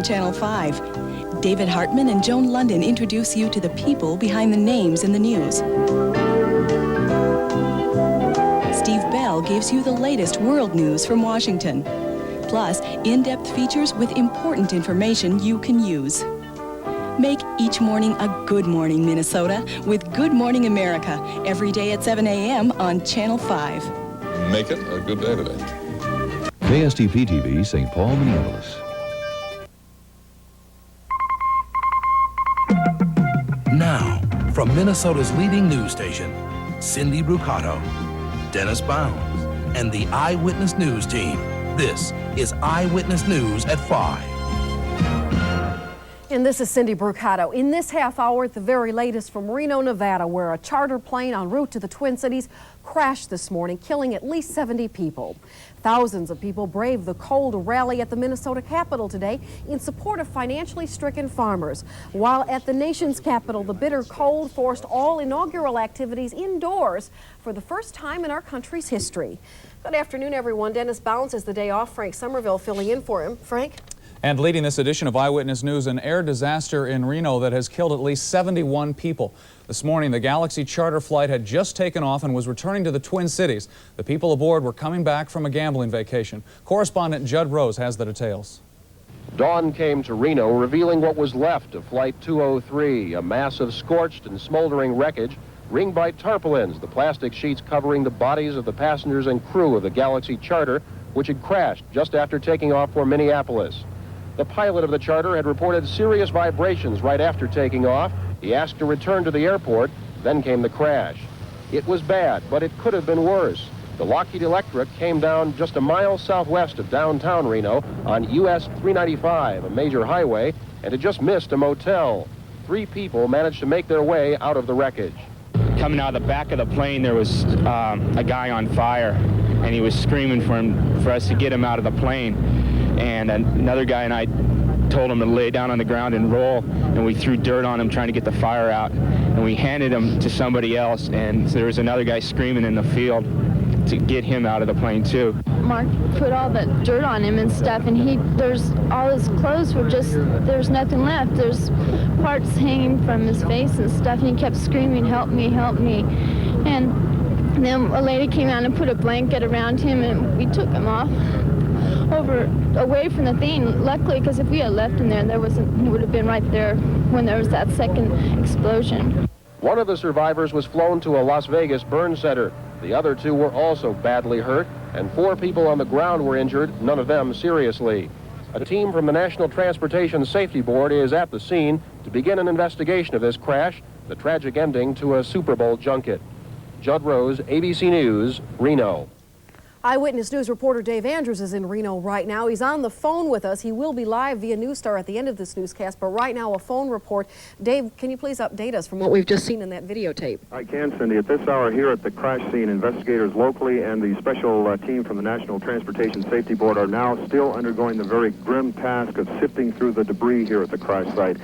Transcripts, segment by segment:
Channel 5. David Hartman and Joan London introduce you to the people behind the names in the news. Steve Bell gives you the latest world news from Washington. Plus, in-depth features with important information you can use. Make each morning a good morning, Minnesota, with Good Morning America, every day at 7 a.m. on Channel 5. Make it a good day today. KSTP-TV, St. Paul, Minneapolis. Now, from Minnesota's leading news station, Cindy Brucato, Dennis Bounds, and the Eyewitness News team, this is Eyewitness News at 5. And this is Cindy Brucato. In this half hour, the very latest from Reno, Nevada, where a charter plane en route to the Twin Cities crashed this morning, killing at least 70 people. Thousands of people braved the cold rally at the Minnesota Capitol today in support of financially stricken farmers. While at the nation's capital, the bitter cold forced all inaugural activities indoors for the first time in our country's history. Good afternoon, everyone. Dennis Bounds has the day off. Frank Somerville filling in for him. Frank? And leading this edition of Eyewitness News, an air disaster in Reno that has killed at least 71 people. This morning, the Galaxy charter flight had just taken off and was returning to the Twin Cities. The people aboard were coming back from a gambling vacation. Correspondent Judd Rose has the details. Dawn came to Reno, revealing what was left of Flight 203, a mass of scorched and smoldering wreckage, ringed by tarpaulins, the plastic sheets covering the bodies of the passengers and crew of the Galaxy charter, which had crashed just after taking off for Minneapolis. The pilot of the charter had reported serious vibrations right after taking off. He asked to return to the airport. Then came the crash. It was bad, but it could have been worse. The Lockheed Electric came down just a mile southwest of downtown Reno on US 395, a major highway, and had just missed a motel. 3 people managed to make their way out of the wreckage. Coming out of the back of the plane, there was a guy on fire, and he was screaming for us to get him out of the plane. And another guy and I told him to lay down on the ground and roll, and we threw dirt on him trying to get the fire out, and we handed him to somebody else, and there was another guy screaming in the field to get him out of the plane too. Mark put all that dirt on him and stuff, and there's all his clothes were just, there's nothing left. There's parts hanging from his face and stuff, and he kept screaming, help me, help me. And then a lady came out and put a blanket around him, and we took him off away from the thing. Luckily, because if we had left him there, he would have been right there when there was that second explosion. One of the survivors was flown to a Las Vegas burn center. The other 2 were also badly hurt, and 4 people on the ground were injured, none of them seriously. A team from the National Transportation Safety Board is at the scene to begin an investigation of this crash, the tragic ending to a Super Bowl junket. Judd Rose, ABC News, Reno. Eyewitness News reporter Dave Andrews is in Reno right now. He's on the phone with us. He will be live via News Star at the end of this newscast, but right now a phone report. Dave, can you please update us from what we've just seen in that videotape? I can, Cindy. At this hour here at the crash scene, investigators locally and the special team from the National Transportation Safety Board are now still undergoing the very grim task of sifting through the debris here at the crash site.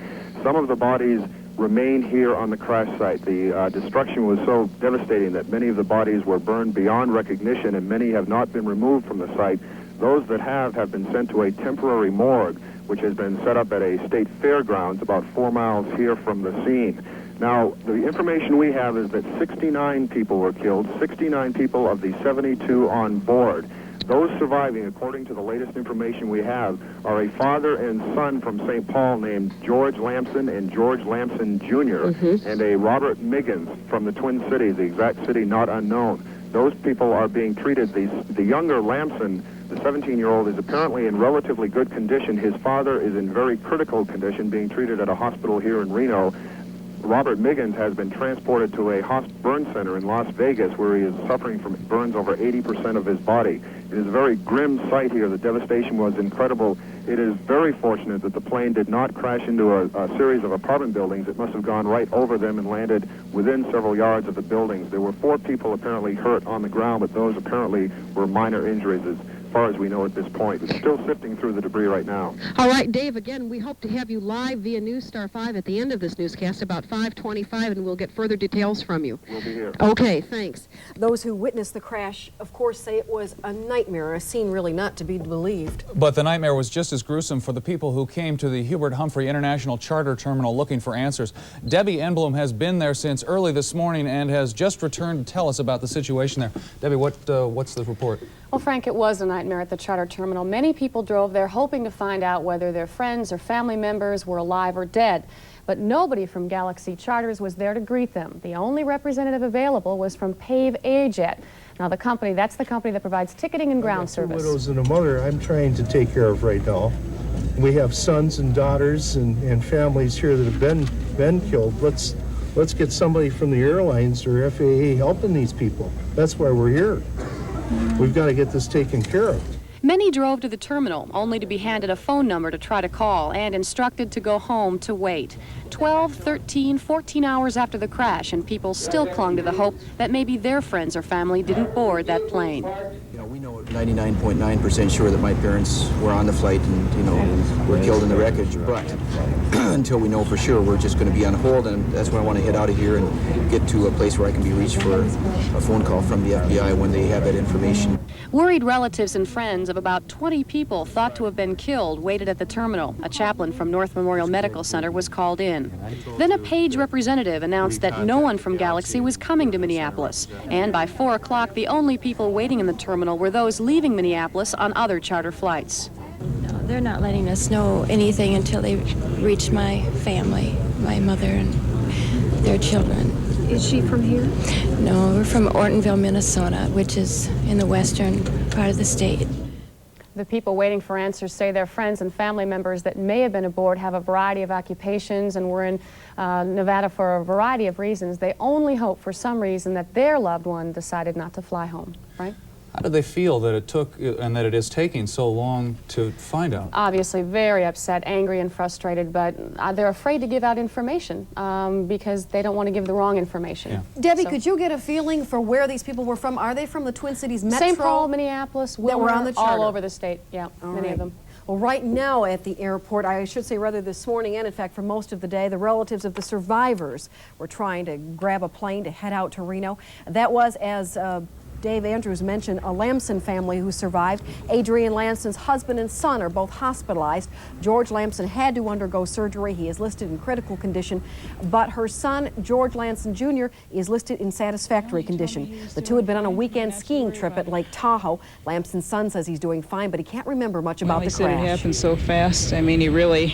Some of the bodies remain here on the crash site. The destruction was so devastating that many of the bodies were burned beyond recognition, and many have not been removed from the site. Those that have been sent to a temporary morgue, which has been set up at a state fairgrounds about 4 miles here from the scene. Now, the information we have is that 69 people were killed, 69 people of the 72 on board. Those surviving, according to the latest information we have, are a father and son from St. Paul named George Lamson and George Lamson Jr., and a Robert Miggins from the Twin Cities, the exact city not unknown. Those people are being treated. The younger Lamson, the 17-year-old, is apparently in relatively good condition. His father is in very critical condition, being treated at a hospital here in Reno. Robert Miggins has been transported to a burn center in Las Vegas, where he is suffering from burns over 80% of his body. It is a very grim sight here. The devastation was incredible. It is very fortunate that the plane did not crash into a series of apartment buildings. It must have gone right over them and landed within several yards of the buildings. There were 4 people apparently hurt on the ground, but those apparently were minor injuries. As far as we know at this point. It's still sifting through the debris right now. All right, Dave, again, we hope to have you live via News Star 5 at the end of this newscast, about 5:25, and we'll get further details from you. We'll be here. Okay, thanks. Those who witnessed the crash, of course, say it was a nightmare, a scene really not to be believed. But the nightmare was just as gruesome for the people who came to the Hubert Humphrey International Charter Terminal looking for answers. Debbie Enblum has been there since early this morning and has just returned to tell us about the situation there. Debbie, what's the report? Well, Frank, it was a nightmare at the charter terminal. Many people drove there hoping to find out whether their friends or family members were alive or dead. But nobody from Galaxy Charters was there to greet them. The only representative available was from Pave Airjet. Now, that's the company that provides ticketing and ground service. 2 widows and a mother I'm trying to take care of right now. We have sons and daughters and families here that have been killed. Let's get somebody from the airlines or FAA helping these people. That's why we're here. We've got to get this taken care of. Many drove to the terminal, only to be handed a phone number to try to call and instructed to go home to wait. 12, 13, 14 hours after the crash, and people still clung to the hope that maybe their friends or family didn't board that plane. You know, we know 99.9% sure that my parents were on the flight and, you know, were killed in the wreckage, but until we know for sure, we're just going to be on hold, and that's why I want to head out of here and get to a place where I can be reached for a phone call from the FBI when they have that information. Worried relatives and friends of about 20 people thought to have been killed waited at the terminal. A chaplain from North Memorial Medical Center was called in. Then a Page representative announced that no one from Galaxy was coming to Minneapolis. And by 4 o'clock, the only people waiting in the terminal were those leaving Minneapolis on other charter flights. No, they're not letting us know anything until they reach my family, my mother and their children. Is she from here? No, we're from Ortonville, Minnesota, which is in the western part of the state. The people waiting for answers say their friends and family members that may have been aboard have a variety of occupations and were in Nevada for a variety of reasons. They only hope for some reason that their loved one decided not to fly home, right? How do they feel that it took and that it is taking so long to find out? Obviously very upset, angry and frustrated, but they're afraid to give out information because they don't want to give the wrong information. Yeah. Debbie, could you get a feeling for where these people were from? Are they from the Twin Cities Metro? St. Paul, Minneapolis, Wilmer, were on the charter. all over the state, yeah, many of them. Well, right now at the airport, I should say rather this morning, and in fact for most of the day, the relatives of the survivors were trying to grab a plane to head out to Reno. That was, as Dave Andrews mentioned, a Lamson family who survived. Adrienne Lanson's husband and son are both hospitalized. George Lamson had to undergo surgery. He is listed in critical condition, but her son, George Lamson Jr., is listed in satisfactory condition. The two had been on a weekend skiing trip at Lake Tahoe. Lamson's son says he's doing fine, but he can't remember much about the crash. He said it happened so fast. I mean, he really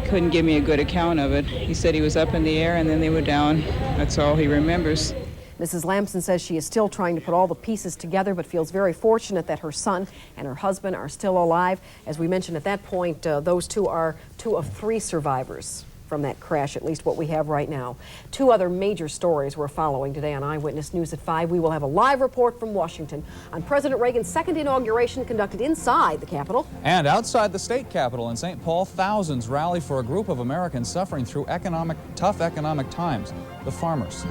couldn't give me a good account of it. He said he was up in the air and then they were down. That's all he remembers. Mrs. Lamson says she is still trying to put all the pieces together, but feels very fortunate that her son and her husband are still alive. As we mentioned at that point, those two are 2 of 3 survivors from that crash, at least what we have right now. 2 other major stories we're following today on Eyewitness News at 5. We will have a live report from Washington on President Reagan's second inauguration conducted inside the Capitol. And outside the state capitol in St. Paul, thousands rally for a group of Americans suffering through tough economic times, the farmers.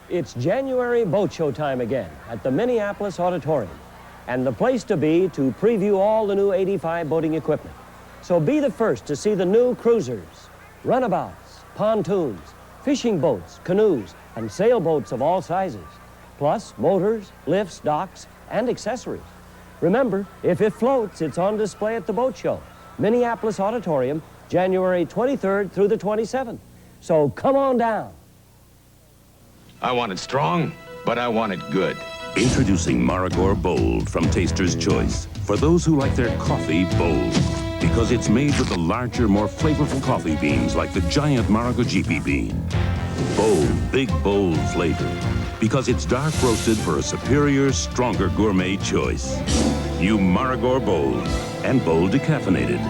It's January boat show time again at the Minneapolis Auditorium, and the place to be to preview all the new 85 boating equipment. So be the first to see the new cruisers, runabouts, pontoons, fishing boats, canoes, and sailboats of all sizes, plus motors, lifts, docks, and accessories. Remember, if it floats, it's on display at the boat show, Minneapolis Auditorium, January 23rd through the 27th. So come on down. I want it strong, but I want it good. Introducing Marigore Bold from Taster's Choice. For those who like their coffee bold. Because it's made with the larger, more flavorful coffee beans like the giant Marigore GP bean. Bold, big, bold flavor. Because it's dark roasted for a superior, stronger gourmet choice. You Marigore Bold and Bold decaffeinated.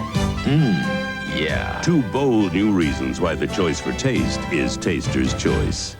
Yeah. 2 bold new reasons why the choice for taste is Taster's Choice.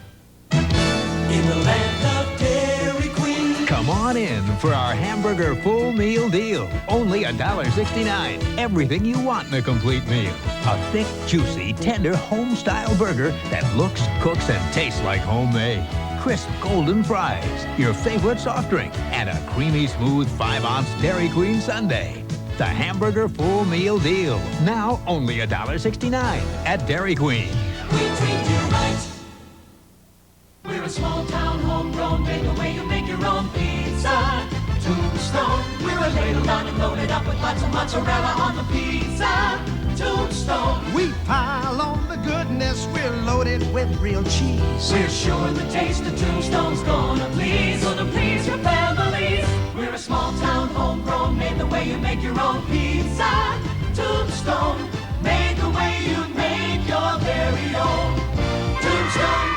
In the land of Dairy Queen, Come on in for our hamburger full meal deal. Only $1.69. Everything you want in a complete meal. A thick, juicy, tender home-style burger that looks, cooks, and tastes like homemade. Crisp golden fries, your favorite soft drink, and a creamy, smooth 5-ounce Dairy Queen sundae. The hamburger full meal deal. Now only $1.69 at Dairy Queen. We treat you right. We're a small town, homegrown, made the way you make your own pizza. Tombstone, we're a ladle down and loaded up with lots of mozzarella on the pizza. Tombstone, we pile on the goodness, we're loaded with real cheese. We're sure the taste of Tombstone's gonna please your families. We're a small town, homegrown, made the way you make your own pizza. Tombstone, made the way you make your very own. Tombstone.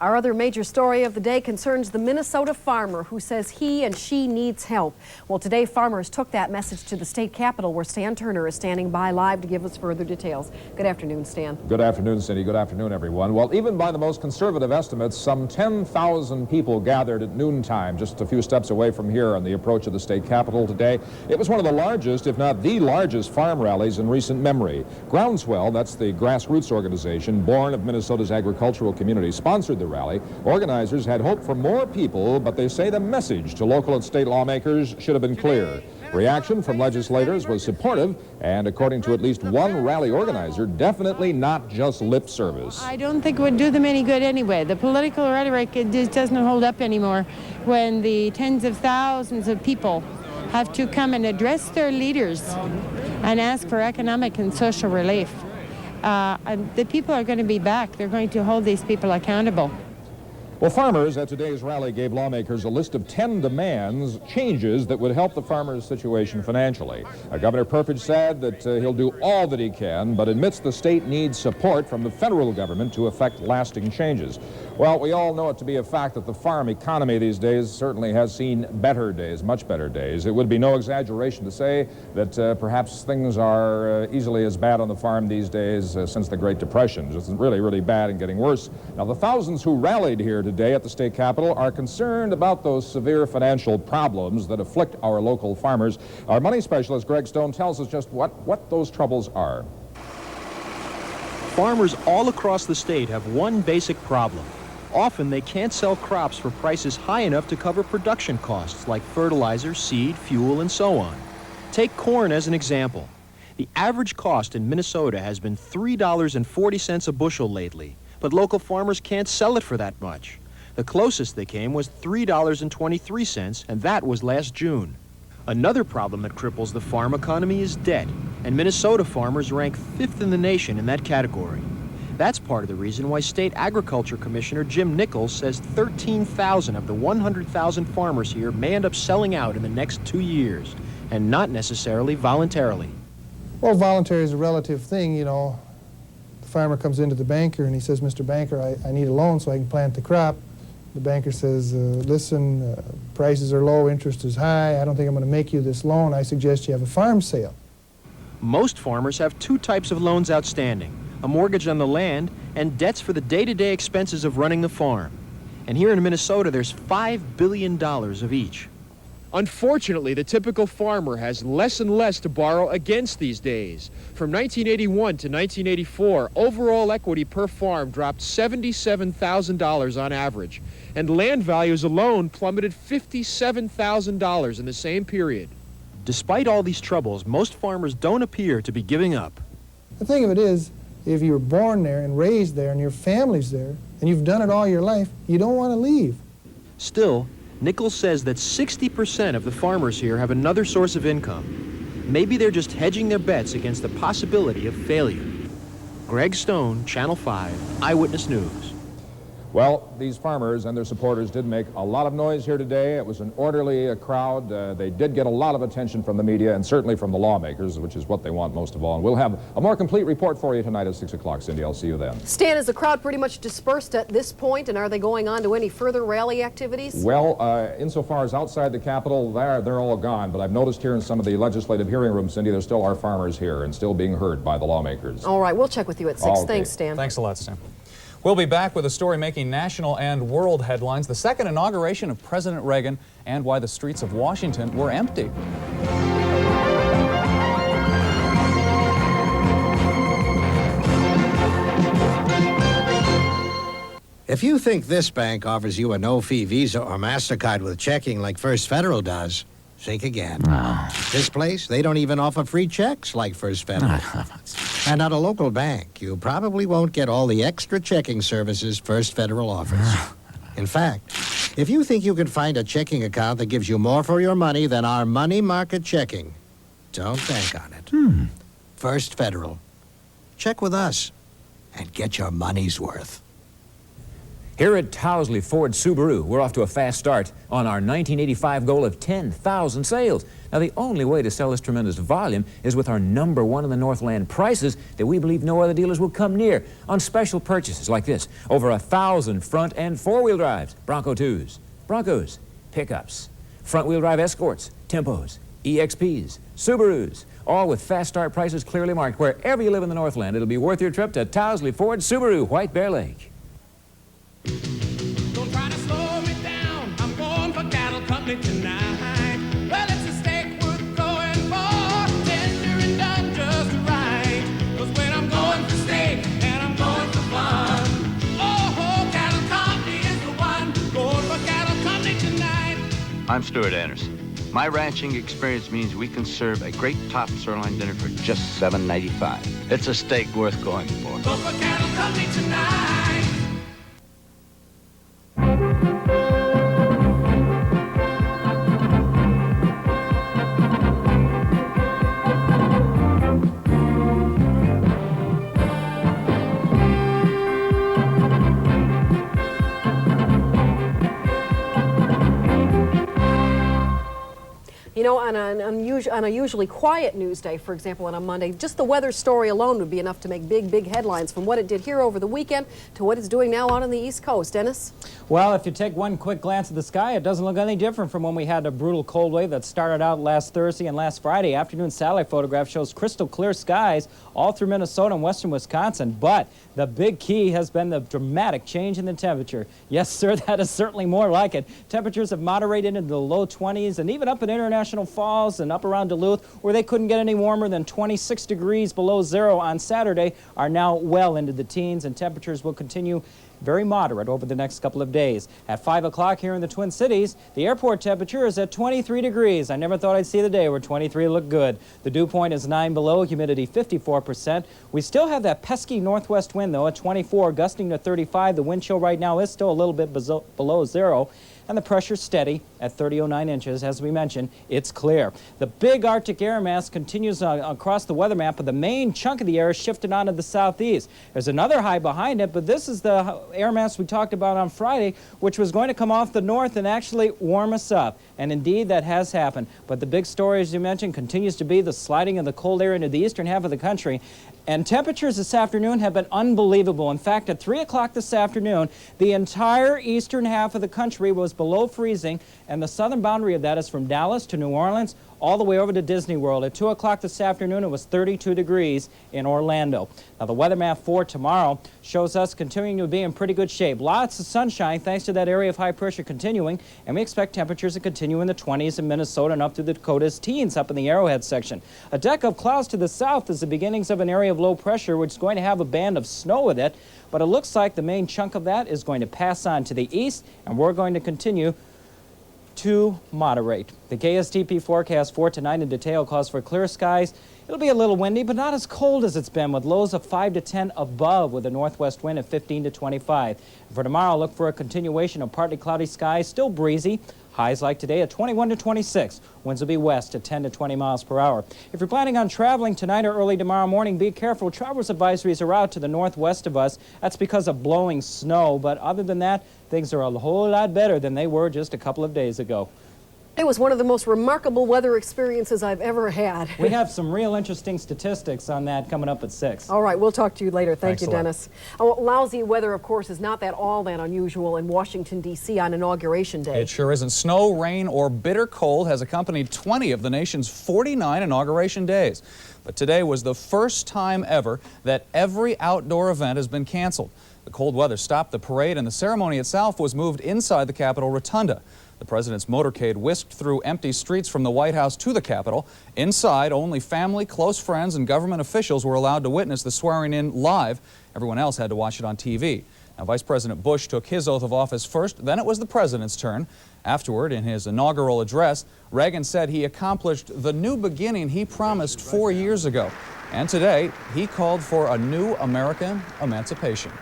Our other major story of the day concerns the Minnesota farmer who says he and she needs help. Well, today farmers took that message to the state capitol, where Stan Turner is standing by live to give us further details. Good afternoon, Stan. Good afternoon, Cindy. Good afternoon, everyone. Well, even by the most conservative estimates, some 10,000 people gathered at noontime just a few steps away from here on the approach of the state capitol today. It was one of the largest, if not the largest, farm rallies in recent memory. Groundswell, that's the grassroots organization born of Minnesota's agricultural community, sponsored the rally. Organizers had hoped for more people, but they say the message to local and state lawmakers should have been clear. Reaction from legislators was supportive, and according to at least one rally organizer, definitely not just lip service. I don't think it would do them any good anyway. The political rhetoric, it just doesn't hold up anymore when the tens of thousands of people have to come and address their leaders and ask for economic and social relief. The people are going to be back. They're going to hold these people accountable. Well, farmers at today's rally gave lawmakers a list of 10 demands, changes that would help the farmers' situation financially. Governor Perpich said that he'll do all that he can, but admits the state needs support from the federal government to effect lasting changes. Well, we all know it to be a fact that the farm economy these days certainly has seen better days, much better days. It would be no exaggeration to say that perhaps things are easily as bad on the farm these days since the Great Depression. It's really, really bad and getting worse. Now, the thousands who rallied here today at the state capitol are concerned about those severe financial problems that afflict our local farmers. Our money specialist, Greg Stone, tells us just what those troubles are. Farmers all across the state have one basic problem. Often they can't sell crops for prices high enough to cover production costs like fertilizer, seed, fuel, and so on. Take corn as an example. The average cost in Minnesota has been $3.40 a bushel lately, but local farmers can't sell it for that much. The closest they came was $3.23, and that was last June. Another problem that cripples the farm economy is debt, and Minnesota farmers rank 5th in the nation in that category. That's part of the reason why State Agriculture Commissioner Jim Nichols says 13,000 of the 100,000 farmers here may end up selling out in the next 2 years, and not necessarily voluntarily. Well, voluntary is a relative thing, you know. The farmer comes into the banker and he says, Mr. Banker, I need a loan so I can plant the crop. The banker says, listen, prices are low, interest is high, I don't think I'm going to make you this loan. I suggest you have a farm sale. Most farmers have two types of loans outstanding: a mortgage on the land and debts for the day-to-day expenses of running the farm. And here in Minnesota, there's $5 billion of each. Unfortunately, the typical farmer has less and less to borrow against these days. From 1981 to 1984, overall equity per farm dropped $77,000 on average, and land values alone plummeted $57,000 in the same period. Despite all these troubles, most farmers don't appear to be giving up. The thing of it is, if you were born there and raised there and your family's there, and you've done it all your life, you don't want to leave. Still, Nichols says that 60% of the farmers here have another source of income. Maybe they're just hedging their bets against the possibility of failure. Greg Stone, Channel 5, Eyewitness News. Well, these farmers and their supporters did make a lot of noise here today. It was an orderly crowd. They did get a lot of attention from the media and certainly from the lawmakers, which is what they want most of all. And we'll have a more complete report for you tonight at 6 o'clock. Cindy, I'll see you then. Stan, is the crowd pretty much dispersed at this point, and are they going on to any further rally activities? Well, insofar as outside the Capitol, they're all gone. But I've noticed here in some of the legislative hearing rooms, Cindy, there still are farmers here and still being heard by the lawmakers. All right, we'll check with you at 6. Okay. Thanks, Stan. Thanks a lot, Stan. We'll be back with a story making national and world headlines, the second inauguration of President Reagan and why the streets of Washington were empty. If you think this bank offers you a no-fee Visa or MasterCard with checking like First Federal does, think again. This place, they don't even offer free checks like First Federal. And at a local bank, you probably won't get all the extra checking services First Federal offers. In fact, if you think you can find a checking account that gives you more for your money than our money market checking, don't bank on it. First Federal. Check with us and get your money's worth. Here at Towsley Ford Subaru, we're off to a fast start on our 1985 goal of 10,000 sales. Now, the only way to sell this tremendous volume is with our #1 in the Northland prices that we believe no other dealers will come near on special purchases like this. Over 1,000 front and four-wheel drives, Bronco 2s, Broncos, pickups, front-wheel drive Escorts, Tempos, EXPs, Subarus, all with fast start prices clearly marked. Wherever you live in the Northland, it'll be worth your trip to Towsley Ford Subaru, White Bear Lake. Don't try to slow me down. I'm going for cattle company tonight. Well, it's a steak worth going for, tender and done just right. 'Cause when I'm going for steak and I'm going for fun, oh, cattle company is the one. Going for cattle company tonight. I'm Stuart Anderson. My ranching experience means we can serve a great top sirloin dinner for just $7.95. It's a steak worth going for. Go for cattle company tonight. You know, on a usually quiet news day, for example, on a Monday, just the weather story alone would be enough to make big, big headlines, from what it did here over the weekend to what it's doing now out on the East Coast. Dennis? Well, if you take one quick glance at the sky, it doesn't look any different from when we had a brutal cold wave that started out last Thursday and last Friday. Afternoon satellite photograph shows crystal clear skies all through Minnesota and western Wisconsin, but the big key has been the dramatic change in the temperature. Yes, sir, that is certainly more like it. Temperatures have moderated into the low 20s and even up in International Falls and up around Duluth, where they couldn't get any warmer than 26 degrees below zero on Saturday, are now well into the teens, and temperatures will continue very moderate over the next couple of days. At 5 o'clock here in the Twin Cities, the airport temperature is at 23 degrees. I never thought I'd see the day where 23 looked good. The dew point is 9 below, humidity 54%. We still have that pesky northwest wind, though, at 24, gusting to 35. The wind chill right now is still a little bit below zero. And the pressure's steady at 30.09 inches. As we mentioned, it's clear. The big Arctic air mass continues across the weather map, but the main chunk of the air is shifted onto the southeast. There's another high behind it, but this is the air mass we talked about on Friday, which was going to come off the north and actually warm us up. And indeed, that has happened. But the big story, as you mentioned, continues to be the sliding of the cold air into the eastern half of the country. And temperatures this afternoon have been unbelievable. In fact, at 3 o'clock this afternoon, the entire eastern half of the country was below freezing, and the southern boundary of that is from Dallas to New Orleans, all the way over to Disney World. At 2 o'clock this afternoon, it was 32 degrees in Orlando. Now, the weather map for tomorrow shows us continuing to be in pretty good shape. Lots of sunshine thanks to that area of high pressure continuing, and we expect temperatures to continue in the 20s in Minnesota and up through the Dakotas, teens up in the Arrowhead section. A deck of clouds to the south is the beginnings of an area of low pressure, which is going to have a band of snow with it, but it looks like the main chunk of that is going to pass on to the east, and we're going to continue to moderate. The KSTP forecast for tonight in detail calls for clear skies. It'll be a little windy, but not as cold as it's been, with lows of 5 to 10 above, with a northwest wind of 15 to 25. For tomorrow, look for a continuation of partly cloudy skies, still breezy. Highs like today at 21 to 26. Winds will be west at 10 to 20 miles per hour. If you're planning on traveling tonight or early tomorrow morning, be careful. Travelers advisories are out to the northwest of us. That's because of blowing snow. But other than that, things are a whole lot better than they were just a couple of days ago. It was one of the most remarkable weather experiences I've ever had. We have some real interesting statistics on that coming up at 6. All right, we'll talk to you later. Thank Thanks you, a lot. Dennis. Lousy weather, of course, is not all that unusual in Washington, D.C. on Inauguration Day. It sure isn't. Snow, rain, or bitter cold has accompanied 20 of the nation's 49 Inauguration days. But today was the first time ever that every outdoor event has been canceled. The cold weather stopped the parade, and the ceremony itself was moved inside the Capitol Rotunda. The president's motorcade whisked through empty streets from the White House to the Capitol. Inside, only family, close friends, and government officials were allowed to witness the swearing-in live. Everyone else had to watch it on TV. Now, Vice President Bush took his oath of office first, then it was the president's turn. Afterward, in his inaugural address, Reagan said he accomplished the new beginning he promised 4 years ago. And today, he called for a new American emancipation.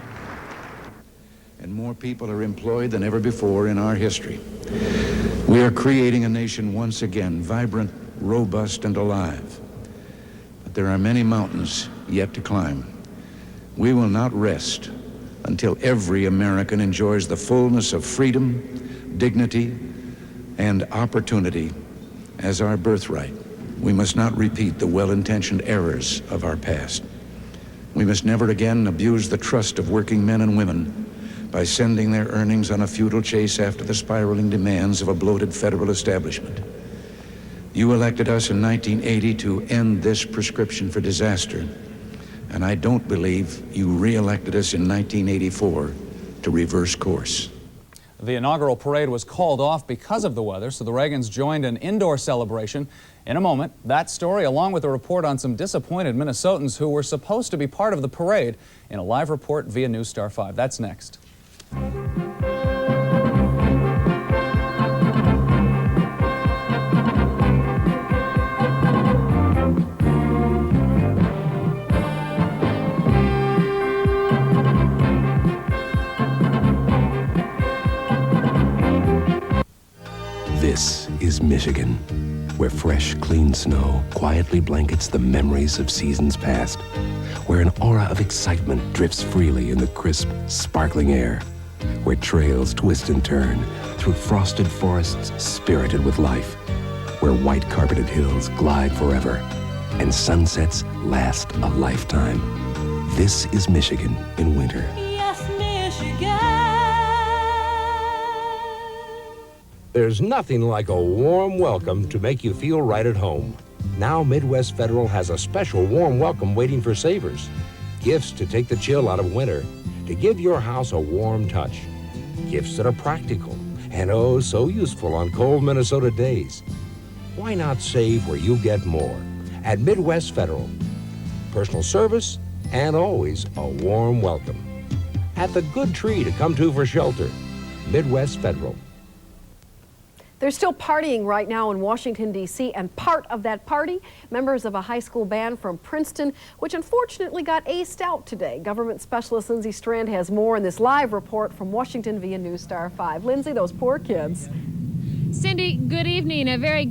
And more people are employed than ever before in our history. We are creating a nation once again, vibrant, robust, and alive. But there are many mountains yet to climb. We will not rest until every American enjoys the fullness of freedom, dignity, and opportunity as our birthright. We must not repeat the well-intentioned errors of our past. We must never again abuse the trust of working men and women by sending their earnings on a futile chase after the spiraling demands of a bloated federal establishment. You elected us in 1980 to end this prescription for disaster, and I don't believe you re-elected us in 1984 to reverse course. The inaugural parade was called off because of the weather, so the Reagans joined an indoor celebration. In a moment, that story, along with a report on some disappointed Minnesotans who were supposed to be part of the parade, in a live report via News Star 5. That's next. This is Michigan, where fresh, clean snow quietly blankets the memories of seasons past, where an aura of excitement drifts freely in the crisp, sparkling air, where trails twist and turn through frosted forests spirited with life, where white-carpeted hills glide forever and sunsets last a lifetime. This is Michigan in winter. Yes, Michigan. There's nothing like a warm welcome to make you feel right at home. Now Midwest Federal has a special warm welcome waiting for savers. Gifts to take the chill out of winter, to give your house a warm touch. Gifts that are practical and oh so useful on cold Minnesota days. Why not save where you get more? At Midwest Federal. Personal service and always a warm welcome. At the good tree to come to for shelter. Midwest Federal. They're still partying right now in Washington, D.C., and part of that party, members of a high school band from Princeton, which unfortunately got aced out today. Government specialist Lindsay Strand has more in this live report from Washington via News Star 5. Lindsay, those poor kids. Cindy, good evening. A very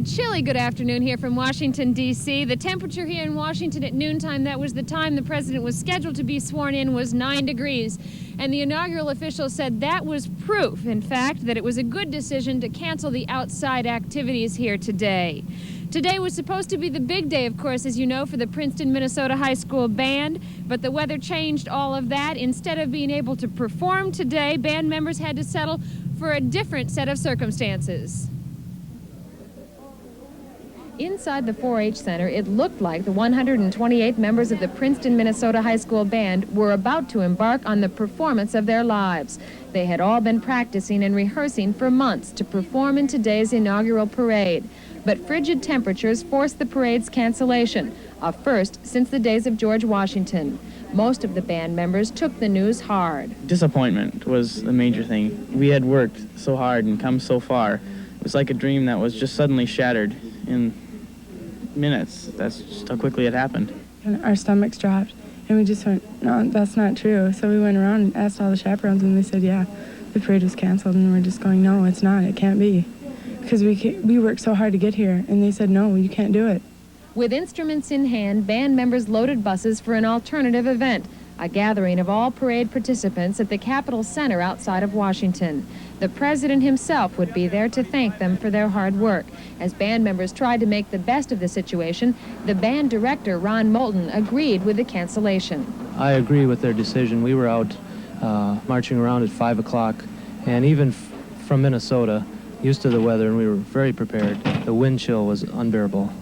chilly good afternoon here from Washington, D.C. The temperature here in Washington at noontime, that was the time the president was scheduled to be sworn in, was 9 degrees. And the inaugural official said that was proof, in fact, that it was a good decision to cancel the outside activities here today. Today was supposed to be the big day, of course, as you know, for the Princeton, Minnesota High School Band, but the weather changed all of that. Instead of being able to perform today, band members had to settle for a different set of circumstances. Inside the 4-H Center, it looked like the 128 members of the Princeton, Minnesota High School Band were about to embark on the performance of their lives. They had all been practicing and rehearsing for months to perform in today's inaugural parade. But frigid temperatures forced the parade's cancellation, a first since the days of George Washington. Most of the band members took the news hard. Disappointment was the major thing. We had worked so hard and come so far. It was like a dream that was just suddenly shattered in minutes. That's just how quickly it happened. Our stomachs dropped, And we just went, no, that's not true. So we went around and asked all the chaperones, and they said, yeah, the parade was canceled. And we're just going, no, it's not. It can't be. Because we worked so hard to get here. And they said, no, you can't do it. With instruments in hand, band members loaded buses for an alternative event, a gathering of all parade participants at the Capitol Center outside of Washington. The president himself would be there to thank them for their hard work. As band members tried to make the best of the situation, the band director, Ron Moulton, agreed with the cancellation. I agree with their decision. We were out marching around at 5 o'clock, and even from Minnesota, used to the weather, and we were very prepared. The wind chill was unbearable.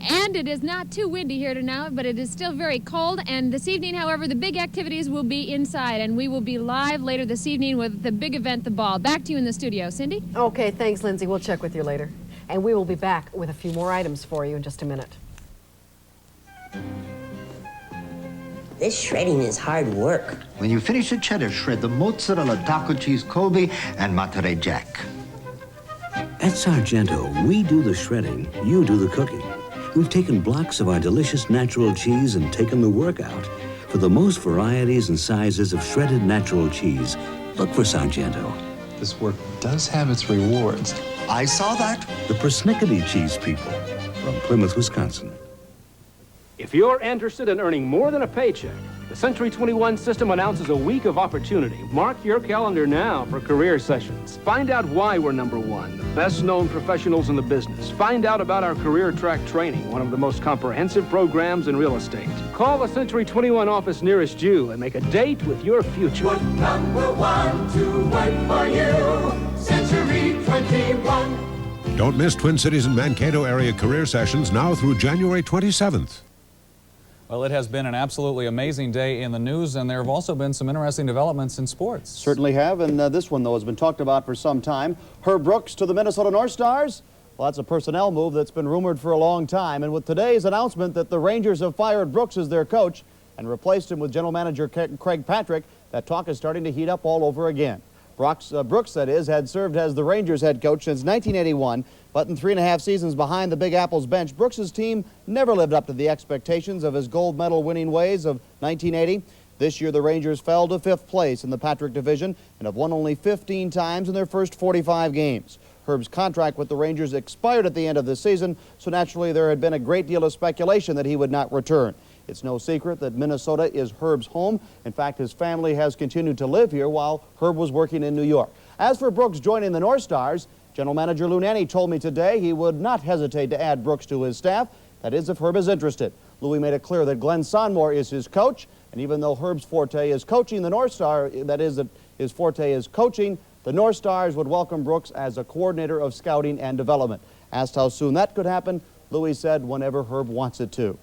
And it is not too windy here tonight, but it is still very cold. And this evening, however, the big activities will be inside, and we will be live later this evening with the big event, the ball. Back to you in the studio. Cindy? Okay, thanks, Lindsay. We'll check with you later. And we will be back with a few more items for you in just a minute. This shredding is hard work. When you finish the cheddar, shred the mozzarella, taco cheese, Colby, and Monterey Jack. At Sargento, we do the shredding, you do the cooking. We've taken blocks of our delicious natural cheese and taken the work out. For the most varieties and sizes of shredded natural cheese, look for Sargento. This work does have its rewards. I saw that. The Persnickety cheese people from Plymouth, Wisconsin. If you're interested in earning more than a paycheck, the Century 21 system announces a week of opportunity. Mark your calendar now for career sessions. Find out why we're #1, the best-known professionals in the business. Find out about our career track training, one of the most comprehensive programs in real estate. Call the Century 21 office nearest you and make a date with your future. Put #1 to work for you, Century 21. Don't miss Twin Cities and Mankato area career sessions now through January 27th. Well, it has been an absolutely amazing day in the news, and there have also been some interesting developments in sports. Certainly have, and this one, though, has been talked about for some time. Herb Brooks to the Minnesota North Stars. Well, that's a personnel move that's been rumored for a long time, and with today's announcement that the Rangers have fired Brooks as their coach and replaced him with general manager Craig Patrick, that talk is starting to heat up all over again. Brooks, that is, had served as the Rangers head coach since 1981, but in 3.5 seasons behind the Big Apple's bench, Brooks' team never lived up to the expectations of his gold medal winning ways of 1980. This year, the Rangers fell to 5th place in the Patrick division and have won only 15 times in their first 45 games. Herb's contract with the Rangers expired at the end of the season, so naturally there had been a great deal of speculation that he would not return. It's no secret that Minnesota is Herb's home. In fact, his family has continued to live here while Herb was working in New York. As for Brooks joining the North Stars, General Manager Lou Nanne told me today he would not hesitate to add Brooks to his staff. That is, if Herb is interested. Louis made it clear that Glenn Sonmore is his coach, and even though Herb's forte is coaching the North Star, that is, that his forte is coaching, the North Stars would welcome Brooks as a coordinator of scouting and development. Asked how soon that could happen, Louis said whenever Herb wants it to.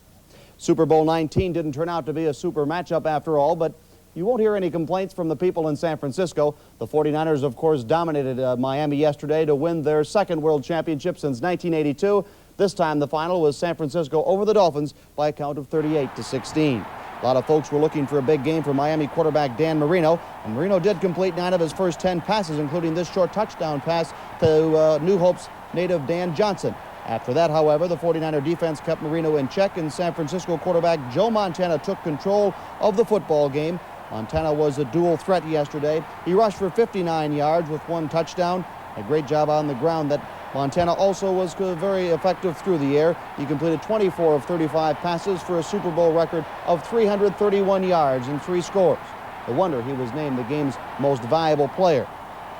Super Bowl 19 didn't turn out to be a super matchup after all, but you won't hear any complaints from the people in San Francisco. The 49ers, of course, dominated Miami yesterday to win their second world championship since 1982. This time the final was San Francisco over the Dolphins by a count of 38-16. A lot of folks were looking for a big game for Miami quarterback Dan Marino, and Marino did complete 9 of his first 10 passes, including this short touchdown pass to New Hope's native Dan Johnson. After that, however, the 49er defense kept Marino in check, and San Francisco quarterback Joe Montana took control of the football game. Montana was a dual threat yesterday. He rushed for 59 yards with 1 touchdown. A great job on the ground. That Montana also was very effective through the air. He completed 24 of 35 passes for a Super Bowl record of 331 yards and 3 scores. No wonder he was named the game's most valuable player.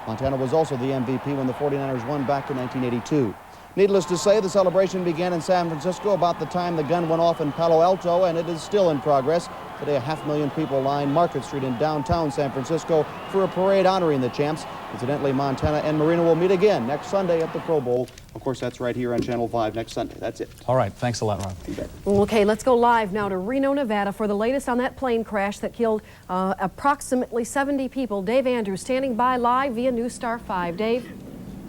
Montana was also the MVP when the 49ers won back in 1982. Needless to say, the celebration began in San Francisco about the time the gun went off in Palo Alto, and it is still in progress. Today, 500,000 people lined Market Street in downtown San Francisco for a parade honoring the champs. Incidentally, Montana and Marino will meet again next Sunday at the Pro Bowl. Of course, that's right here on Channel 5 next Sunday. That's it. All right. Thanks a lot, Ron. You bet. Okay, let's go live now to Reno, Nevada for the latest on that plane crash that killed approximately 70 people. Dave Andrews standing by live via News Star 5. Dave?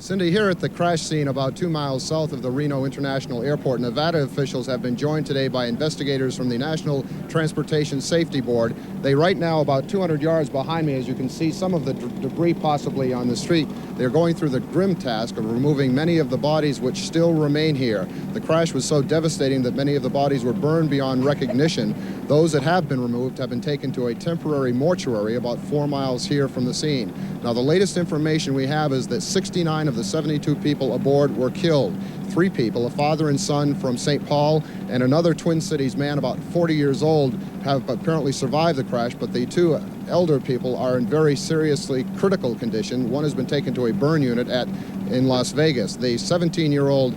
Cindy, here at the crash scene about 2 miles south of the Reno International Airport, Nevada officials have been joined today by investigators from the National Transportation Safety Board. They right now about 200 yards behind me, as you can see some of the debris possibly on the street. They're going through the grim task of removing many of the bodies which still remain here. The crash was so devastating that many of the bodies were burned beyond recognition. Those that have been removed have been taken to a temporary mortuary about 4 miles here from the scene. Now, the latest information we have is that 69 of the 72 people aboard were killed. 3 people, a father and son from St. Paul and another Twin Cities man about 40 years old, have apparently survived the crash, but the 2 elder people are in very seriously critical condition. One has been taken to a burn unit in Las Vegas. The 17-year-old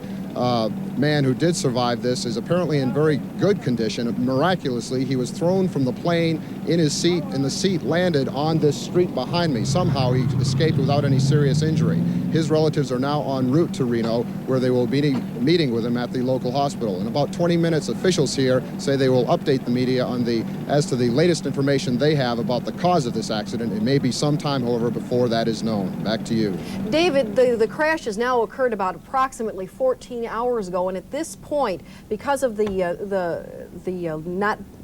man who did survive this is apparently in very good condition. Miraculously, he was thrown from the plane in his seat, and the seat landed on this street behind me. Somehow he escaped without any serious injury. His relatives are now en route to Reno, where they will be meeting with him at the local hospital. In about 20 minutes, officials here say they will update the media as to the latest information they have about the cause of this accident. It may be some time, however, before that is known. Back to you. David, the crash has now occurred about approximately 14 hours ago, and at this point, because of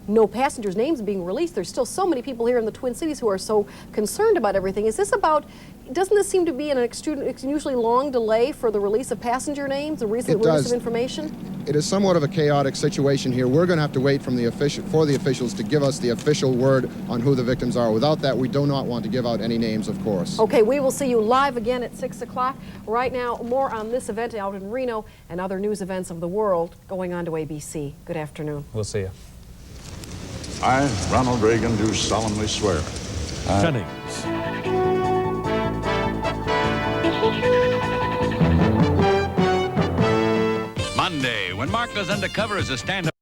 no passengers' names being released, there's still so many people here in the Twin Cities who are so concerned about everything. Doesn't this seem to be an unusually long delay for the release of passenger names, the recent release of information? It is somewhat of a chaotic situation here. We're going to have to wait for the officials to give us the official word on who the victims are. Without that, we do not want to give out any names, of course. Okay, we will see you live again at 6 o'clock. Right now, more on this event out in Reno and other news events of the world going on to ABC. Good afternoon. We'll see you. I, Ronald Reagan, do solemnly swear. Jennings. Monday, when Mark goes undercover as a stand-up